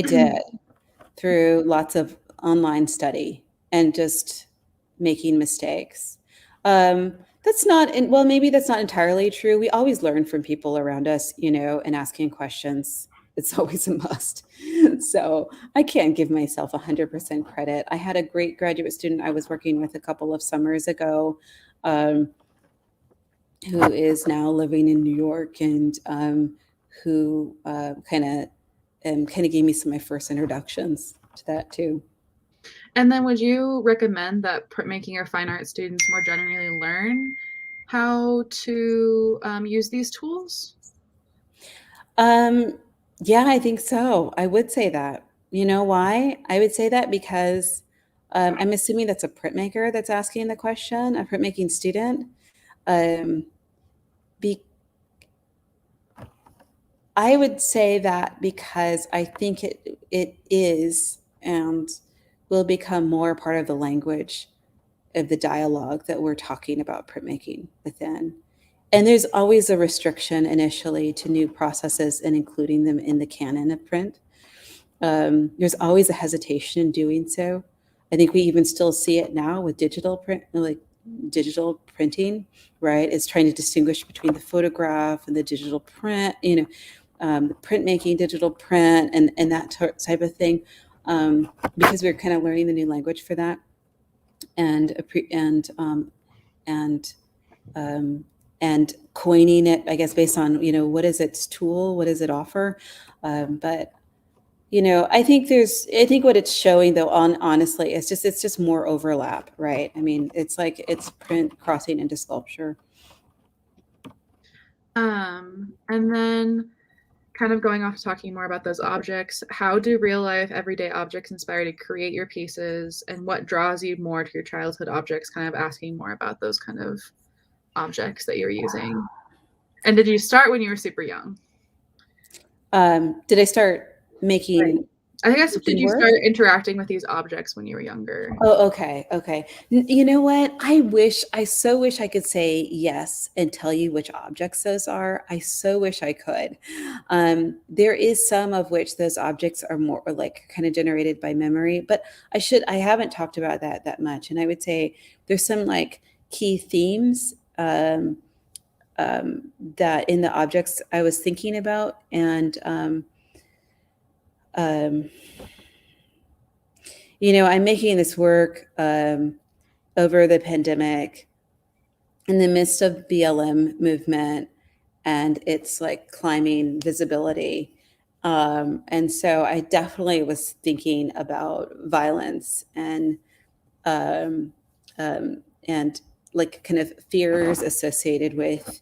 did through lots of online study and just making mistakes. Maybe that's not entirely true. We always learn from people around us, and asking questions. It's always a must. So I can't give myself 100% credit. I had a great graduate student I was working with a couple of summers ago, who is now living in New York, and who kind of gave me some of my first introductions to that too. And then would you recommend that printmaking or fine art students more generally learn how to use these tools? Yeah, I think so. I would say that. You know why? I would say that because I'm assuming that's a printmaker that's asking the question, a printmaking student. I would say that because I think it is and will become more part of the language of the dialogue that we're talking about printmaking within. And there's always a restriction initially to new processes and including them in the canon of print. There's always a hesitation in doing so. I think we even still see it now with digital print, like digital printing, right? It's trying to distinguish between the photograph and the digital print, the printmaking, digital print, and that type of thing, because we're kind of learning the new language for that, and coining it, I guess, based on what is its tool, what does it offer, but I think what it's showing though, honestly, it's just more overlap, right? I mean, it's like it's print crossing into sculpture. And then kind of going off talking more about those objects, how do real life everyday objects inspire you to create your pieces, and what draws you more to your childhood objects? Kind of asking more about those kind of objects that you're using. And did you start when you were super young? Did I start making? Right. I guess, did you work? start interacting with these objects when you were younger? Oh, okay. You know what? I so wish I could say yes and tell you which objects those are. I so wish I could. There is some of which those objects are more like kind of generated by memory, but I haven't talked about that much. And I would say there's some like key themes that in the objects I was thinking about, and I'm making this work over the pandemic in the midst of BLM movement, and it's like climbing visibility. And so I definitely was thinking about violence and like kind of fears associated with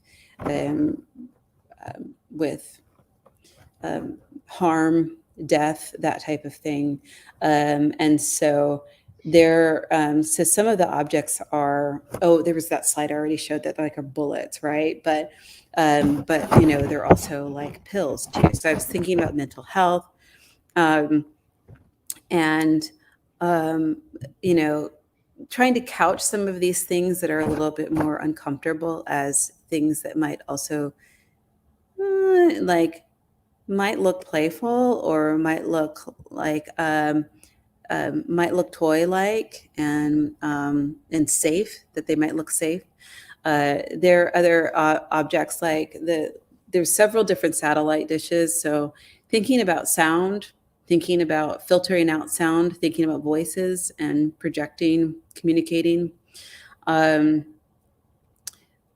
harm, death, that type of thing. And so so some of the objects are, there was that slide I already showed that like are bullets, right? But they're also like pills too. So I was thinking about mental health, and trying to couch some of these things that are a little bit more uncomfortable as things that might also might look playful, or might look like might look toy-like, and safe, that they might look safe. There are other objects like there's several different satellite dishes. So thinking about sound, thinking about filtering out sound, thinking about voices and projecting, communicating. Let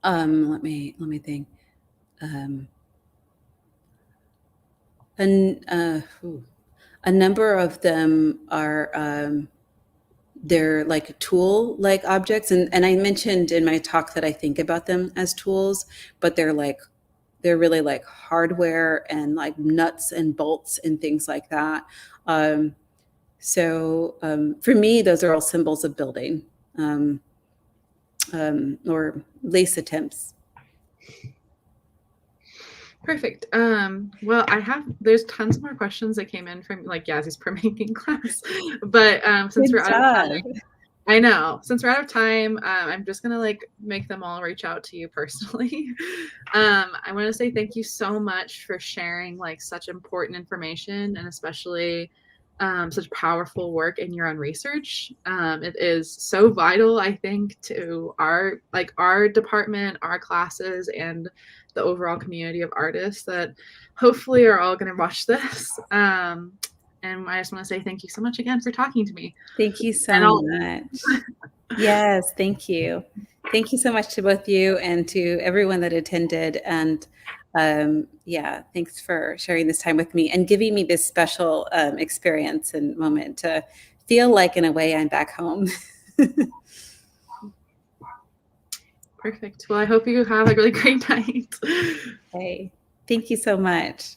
me think. A number of them are they're like tool-like objects, and I mentioned in my talk that I think about them as tools, but they're really like hardware and like nuts and bolts and things like that. So for me, those are all symbols of building, or at least attempts. Perfect. Well, there's tons more questions that came in from like Yazzy's printmaking class, but since Good we're out of job. time, I know, since we're out of time, I'm just gonna like make them all reach out to you personally. I want to say thank you so much for sharing like such important information, and especially such powerful work in your own research. It is so vital, I think, to our department, our classes, and the overall community of artists that hopefully are all going to watch this. And I just want to say thank you so much again for talking to me. Thank you so much. Yes, thank you. Thank you so much to both you and to everyone that attended. And yeah, thanks for sharing this time with me and giving me this special experience and moment to feel like, in a way, I'm back home. Perfect. Well, I hope you have a really great night. Okay. Thank you so much.